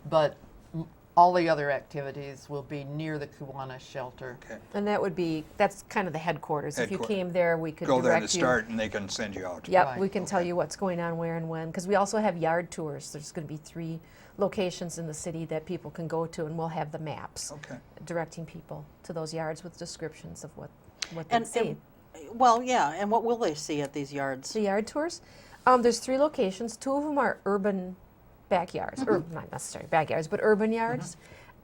But all the other activities will be near the Kiwanis shelter. Okay. And that's kind of the headquarters. If you came there, we could Go there direct to start, and they can send you out. Yep, Right. we can tell you what's going on where and when, because we also have yard tours. There's going to be 3 locations in the city that people can go to, and we'll have the maps directing people to those yards with descriptions of what they see. And what will they see at these yards? The yard tours, there's 3 locations. 2 of them are urban backyards, or not necessarily backyards, but urban yards,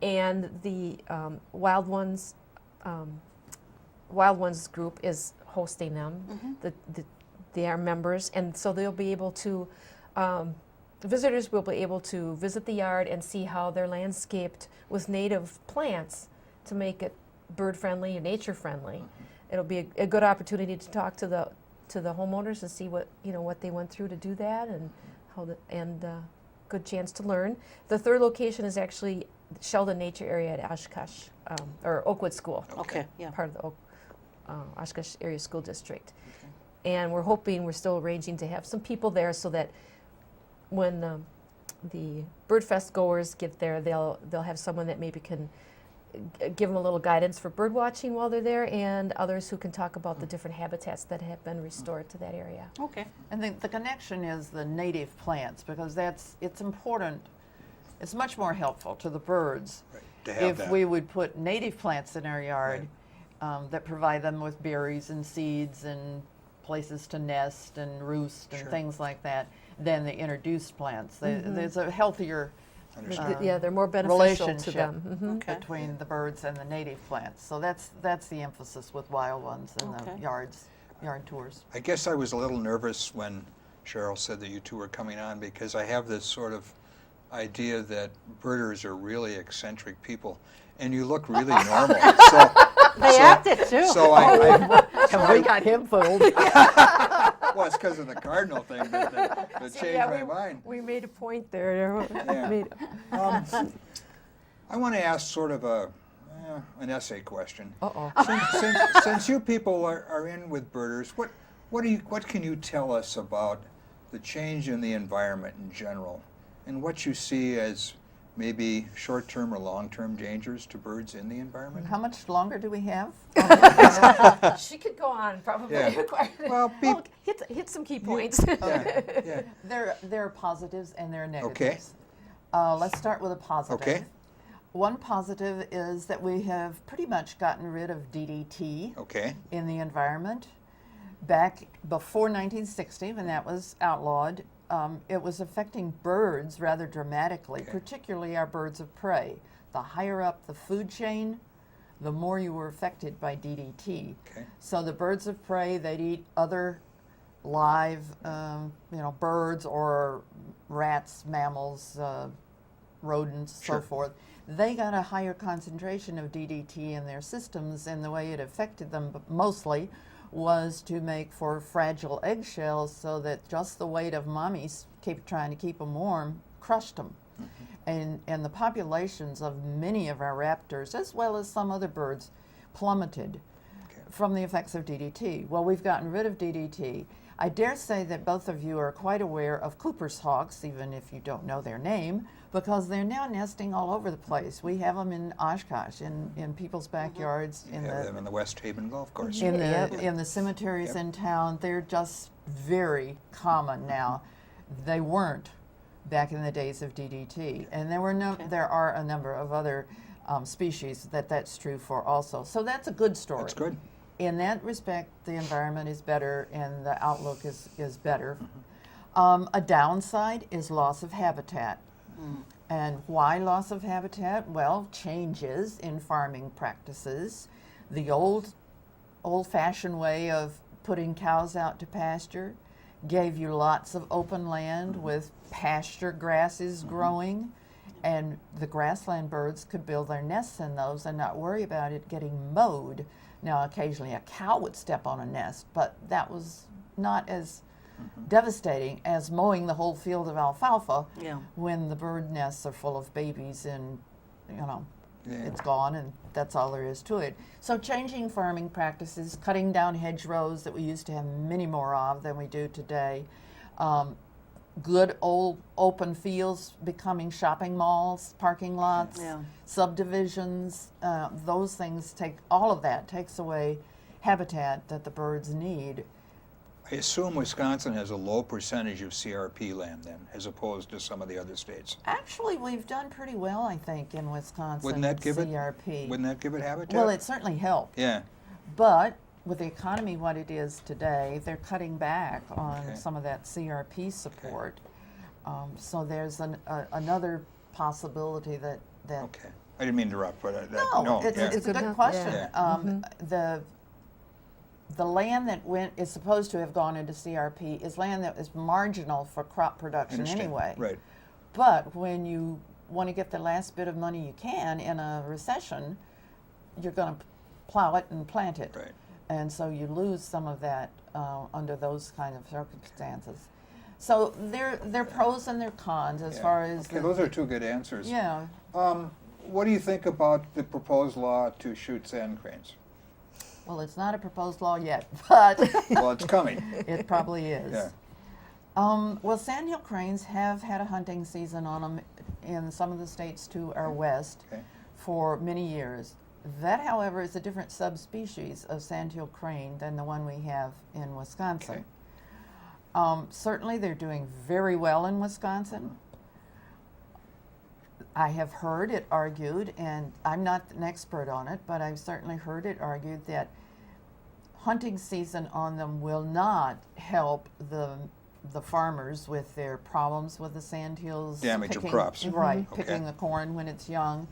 and the wild ones Wild Ones group is hosting them. They are members, and so they'll be able to, visitors will be able to visit the yard and see how they're landscaped with native plants to make it bird-friendly and nature-friendly. It'll be a good opportunity to talk to the homeowners and see what what they went through to do that, and good chance to learn. The third location is actually Sheldon Nature Area at Oshkosh or Oakwood School. Okay, yeah. Part of the Oshkosh Area School District. And we're still arranging to have some people there so that when the Birdfest goers get there, they'll have someone that maybe can give them a little guidance for bird watching while they're there, and others who can talk about the different habitats that have been restored to that area. Okay. And the connection is the native plants, because it's important. It's much more helpful to the birds to have if that. we would put native plants in our yard that provide them with berries and seeds and places to nest and roost and things like that than the introduced plants. There's a healthier They're more beneficial to relationship them. Okay. between the birds and the native plants. So that's the emphasis with Wild Ones and Okay. the yard tours. I guess I was a little nervous when Cheryl said that you two were coming on, because I have this sort of idea that birders are really eccentric people, and you look really normal. They acted too. So We got him fooled. well, it's because of the cardinal thing that changed my mind. We made a point there. Yeah. I want to ask sort of an essay question. Uh-oh. Since you people are in with birders, what can you tell us about the change in the environment in general, and what you see as maybe short-term or long-term dangers to birds in the environment? How much longer do we have? She could go on, probably. Yeah. Well, hit some key points. yeah. There are positives and there are Okay. negatives. Let's start with a positive. Okay. One positive is that we have pretty much gotten rid of DDT Okay. in the environment. Back before 1960, when that was outlawed, it was affecting birds rather dramatically, Okay. particularly our birds of prey. The higher up the food chain, the more you were affected by DDT. Okay. So the birds of prey, they'd eat other live, birds or rats, mammals, rodents, Sure. so forth. They got a higher concentration of DDT in their systems, and the way it affected them mostly was to make for fragile eggshells, so that just the weight of mommies trying to keep them warm crushed them. And the populations of many of our raptors, as well as some other birds, plummeted from the effects of DDT. Well, we've gotten rid of DDT. I dare say that both of you are quite aware of Cooper's hawks, even if you don't know their name, because they're now nesting all over the place. We have them in Oshkosh, in people's backyards, You have them in the West Haven Golf Course. in the cemeteries in town. They're just very common now. They weren't back in the days of DDT, and there are a number of other species that's true for also. So that's a good story. That's good. In that respect, the environment is better and the outlook is better. A downside is loss of habitat. And why loss of habitat? Well, changes in farming practices. The old-fashioned way of putting cows out to pasture gave you lots of open land with pasture grasses growing, and the grassland birds could build their nests in those and not worry about it getting mowed. Now, occasionally a cow would step on a nest, but that was not as devastating as mowing the whole field of alfalfa when the bird nests are full of babies and, it's gone and that's all there is to it. So changing farming practices, cutting down hedgerows that we used to have many more of than we do today, good old open fields becoming shopping malls, parking lots, subdivisions, those things all of that takes away habitat that the birds need. I assume Wisconsin has a low percentage of CRP land then, as opposed to some of the other states. Actually, we've done pretty well, I think, in Wisconsin. Wouldn't that give CRP. Wouldn't that give it habitat? Well, it certainly helped. Yeah. But with the economy what it is today, they're cutting back on some of that CRP support. So there's another possibility that. Okay. I didn't mean to interrupt, but No, it's a good question. Yeah. the land that is supposed to have gone into CRP is land that is marginal for crop production Understand. anyway. Right. But when you want to get the last bit of money you can in a recession, you're going to plow it and plant it. Right. And so you lose some of that under those kind of circumstances. So there are pros and there are cons as Yeah. far as Okay, those are two good answers. yeah. What do you think about the proposed law to shoot sand cranes? Well, it's not a proposed law yet, but Well, it's coming. it probably is. Yeah. Well, sandhill cranes have had a hunting season on them in some of the states to our west Okay. for many years. That, however, is a different subspecies of sandhill crane than the one we have in Wisconsin. Certainly, they're doing very well in Wisconsin. I have heard it argued, and I'm not an expert on it, but I've certainly heard it argued that hunting season on them will not help the farmers with their problems with the sandhills. Damage of picking- crops. Right, Okay. picking the corn when it's young,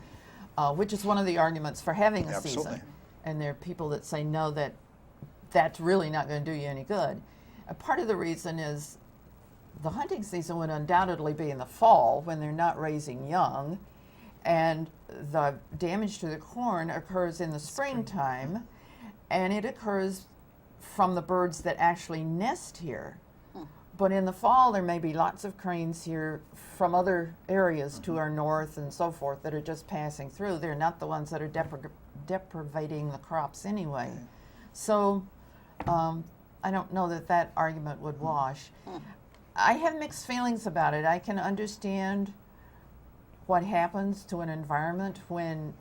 which is one of the arguments for having a Absolutely. season. And there are people that say no, that's really not going to do you any good. Part of the reason is the hunting season would undoubtedly be in the fall when they're not raising young, and the damage to the corn occurs in the springtime, and it occurs from the birds that actually nest here. But in the fall, there may be lots of cranes here from other areas to our north and so forth that are just passing through. They're not the ones that are deprivating the crops anyway. So I don't know that argument would wash. I have mixed feelings about it. I can understand what happens to an environment when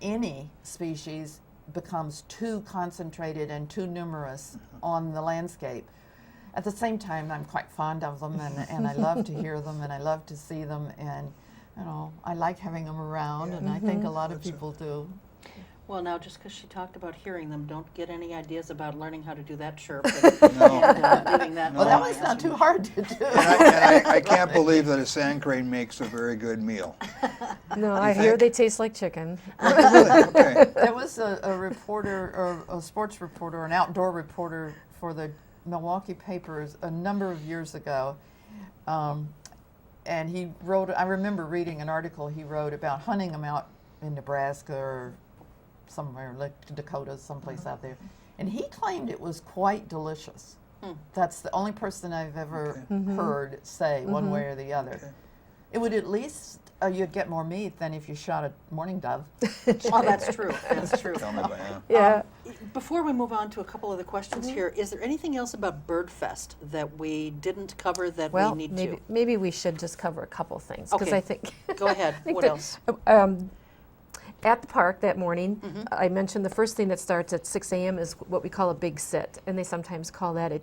any species becomes too concentrated and too numerous on the landscape. At the same time, I'm quite fond of them, and I love to hear them, and I love to see them, and I like having them around, and I think a lot of people do. Well, now, just because she talked about hearing them, don't get any ideas about learning how to do that chirp. No. Leaving that Well, that alone. was not too hard to do. And I can't believe that a sand crane makes a very good meal. No, I hear they taste like chicken. Really? Okay. There was a reporter, or a sports reporter, an outdoor reporter for the Milwaukee papers a number of years ago, and he wrote, I remember reading an article he wrote about hunting them out in Nebraska or somewhere like Dakota, someplace out there, and he claimed it was quite delicious. That's the only person I've ever heard say one way or the other. Okay. It would at least, you'd get more meat than if you shot a mourning dove. Oh, that's true. That's true. Tell me about it. Yeah. Before we move on to a couple of the questions here, is there anything else about Birdfest that we didn't cover that Well, we need maybe we should just cover a couple things because Okay. I think. to? Go ahead. I think What that, else? At the park that morning, I mentioned the first thing that starts at 6 a.m. is what we call a big sit, and they sometimes call that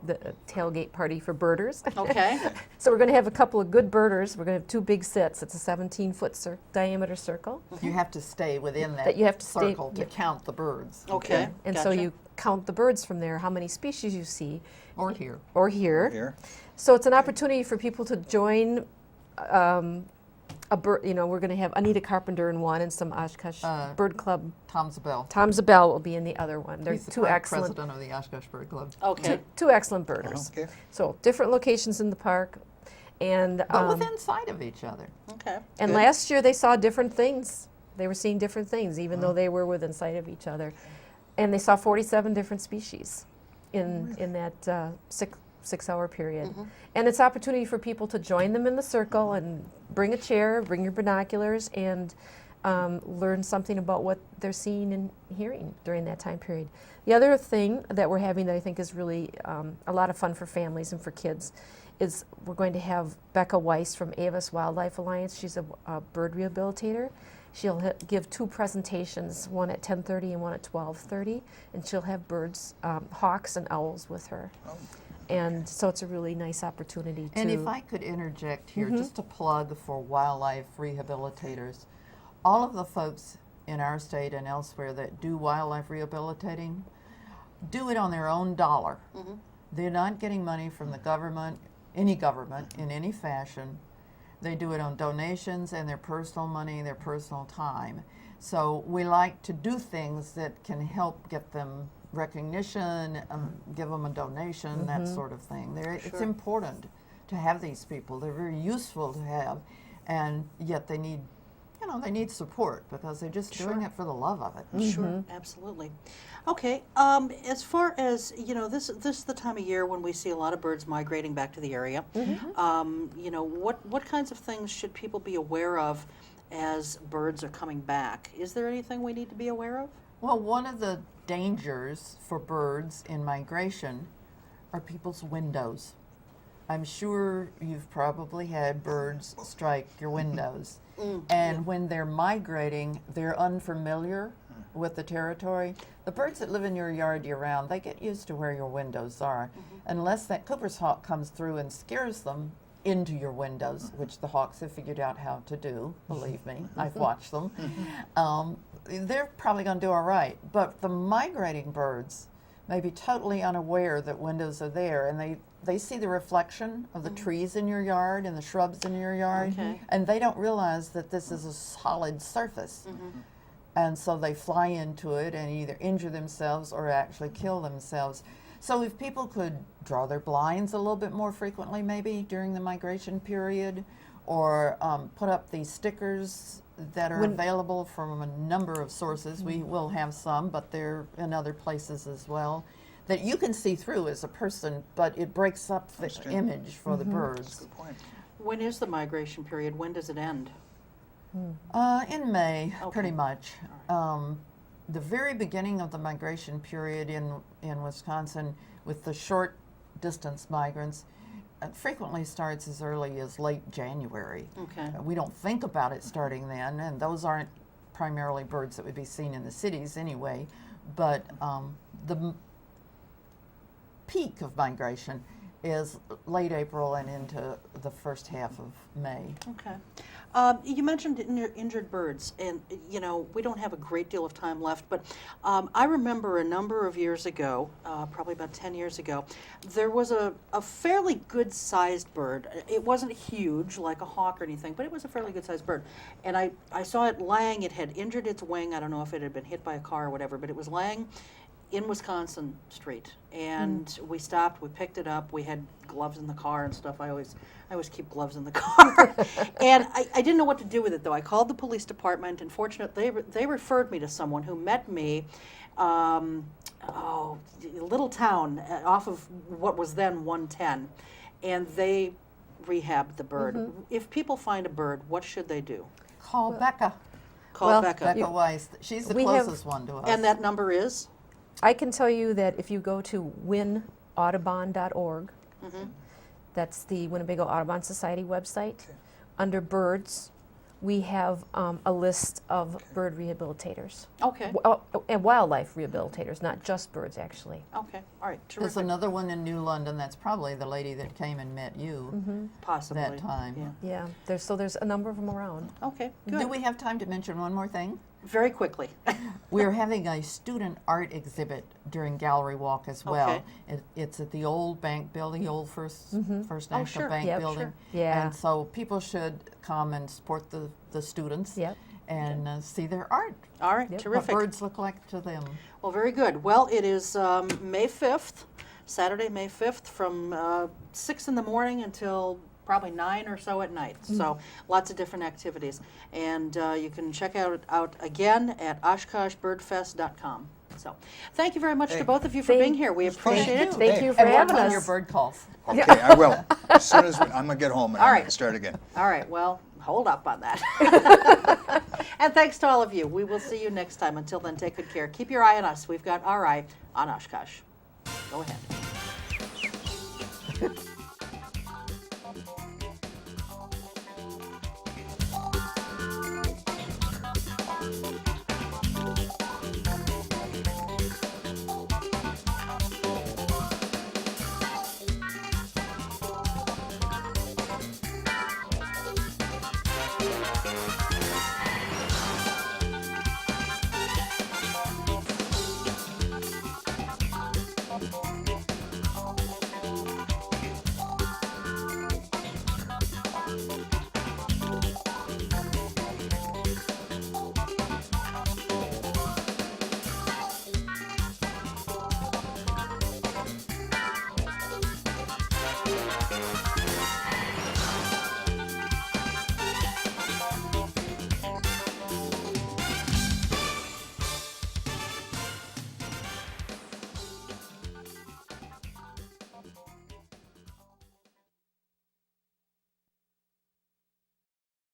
the tailgate party for birders. Okay. So we're going to have a couple of good birders. We're going to have two big sits. It's a 17-foot diameter circle. You have to stay within that, That you have to stay- circle to count the birds. Okay. And so gotcha. you count the birds from there, how many species you see Or here. or hear. Here. So it's an opportunity for people to join a bird. We're going to have Anita Carpenter in one and some Oshkosh Bird Club. Tom Zabel. Tom Zabel will be in the other one. They're He's the two current excellent, president of the Oshkosh Bird Club. Okay. two excellent birders. Okay. So different locations in the park, and But within sight of each other. Okay. and Good. last year they saw different things. They were seeing different things, even though they were within sight of each other, and they saw 47 different species in that 6-hour period. And it's opportunity for people to join them in the circle and bring a chair, bring your binoculars, and learn something about what they're seeing and hearing during that time period. The other thing that we're having that I think is really a lot of fun for families and for kids is we're going to have Becca Weiss from Avis Wildlife Alliance. She's a bird rehabilitator. She'll give two presentations, one at 10:30 and one at 12:30, and she'll have birds, hawks and owls with her. And so it's a really nice opportunity to... And if I could interject here, just a plug for wildlife rehabilitators. All of the folks in our state and elsewhere that do wildlife rehabilitating do it on their own dollar. They're not getting money from the government, any government, in any fashion. They do it on donations and their personal money, their personal time. So we like to do things that can help get them recognition, give them a donation, that sort of thing. It's important to have these people. They're very useful to have, and yet they need, they need support because they're just doing it for the love of it. Sure, absolutely. Okay, as far as, this is the time of year when we see a lot of birds migrating back to the area. What kinds of things should people be aware of as birds are coming back? Is there anything we need to be aware of? Well, one of the dangers for birds in migration are people's windows. I'm sure you've probably had birds strike your windows. And when they're migrating, they're unfamiliar with the territory. The birds that live in your yard year-round, they get used to where your windows are. Unless that Cooper's hawk comes through and scares them into your windows, which the hawks have figured out how to do, believe me, I've watched them, they're probably going to do all right. But the migrating birds may be totally unaware that windows are there, and they see the reflection of the trees in your yard and the shrubs in your yard, and they don't realize that this is a solid surface. And so they fly into it and either injure themselves or actually kill themselves. So if people could draw their blinds a little bit more frequently maybe during the migration period, or put up these stickers that are available from a number of sources. We will have some, but they're in other places as well, that you can see through as a person, but it breaks up the image for the birds. Good point. When is the migration period? When does it end? In May, pretty much. The very beginning of the migration period in Wisconsin with the short distance migrants frequently starts as early as late January. We don't think about it starting then, and those aren't primarily birds that would be seen in the cities anyway, but the peak of migration is late April and into the first half of May. Okay. You mentioned injured birds, and we don't have a great deal of time left, but I remember a number of years ago, probably about 10 years ago, there was a fairly good-sized bird. It wasn't huge like a hawk or anything, but it was a fairly good-sized bird. And I saw it laying, it had injured its wing. I don't know if it had been hit by a car or whatever, but it was laying in Wisconsin Street, and we stopped, we picked it up, we had gloves in the car and stuff. I always keep gloves in the car. And I didn't know what to do with it, though. I called the police department, and fortunately they referred me to someone who met me, a little town off of what was then 110, and they rehabbed the bird. If people find a bird, what should they do? Call Becca. Call Becca. Becca Weiss. She's the closest one to us. And that number is? I can tell you that if you go to winaudubon.org, that's the Winnebago Audubon Society website, under birds, we have a list of bird rehabilitators. Okay. And wildlife rehabilitators, not just birds, actually. Okay. All right. There's Terrific. another one in New London. That's probably the lady that came and met you Possibly. that time. Yeah. Yeah, there's a number of them around. Okay. Good. Do we have time to mention one more thing? Very quickly. We're having a student art exhibit during Gallery Walk as well. Okay. It's at the old bank building, the old First National sure. Bank Yep, building. sure. Yeah. And so people should come and support the students Yep. and see their art. All right. Yep. Terrific. What birds look like to them. Well, very good. Well, it is May 5th, Saturday, May 5th, from 6 in the morning until probably 9 or so at night. So lots of different activities. And you can check it out again at OshkoshBirdfest.com. So thank you very much to both of you for being here. We appreciate it. Thank you for And work having on us. your bird calls. Okay, I will. As soon as I'm going to get home and All I'm right. going to start again. All right. Well, hold up on that. And thanks to all of you. We will see you next time. Until then, take good care. Keep your eye on us. We've got our eye on Oshkosh. Go ahead.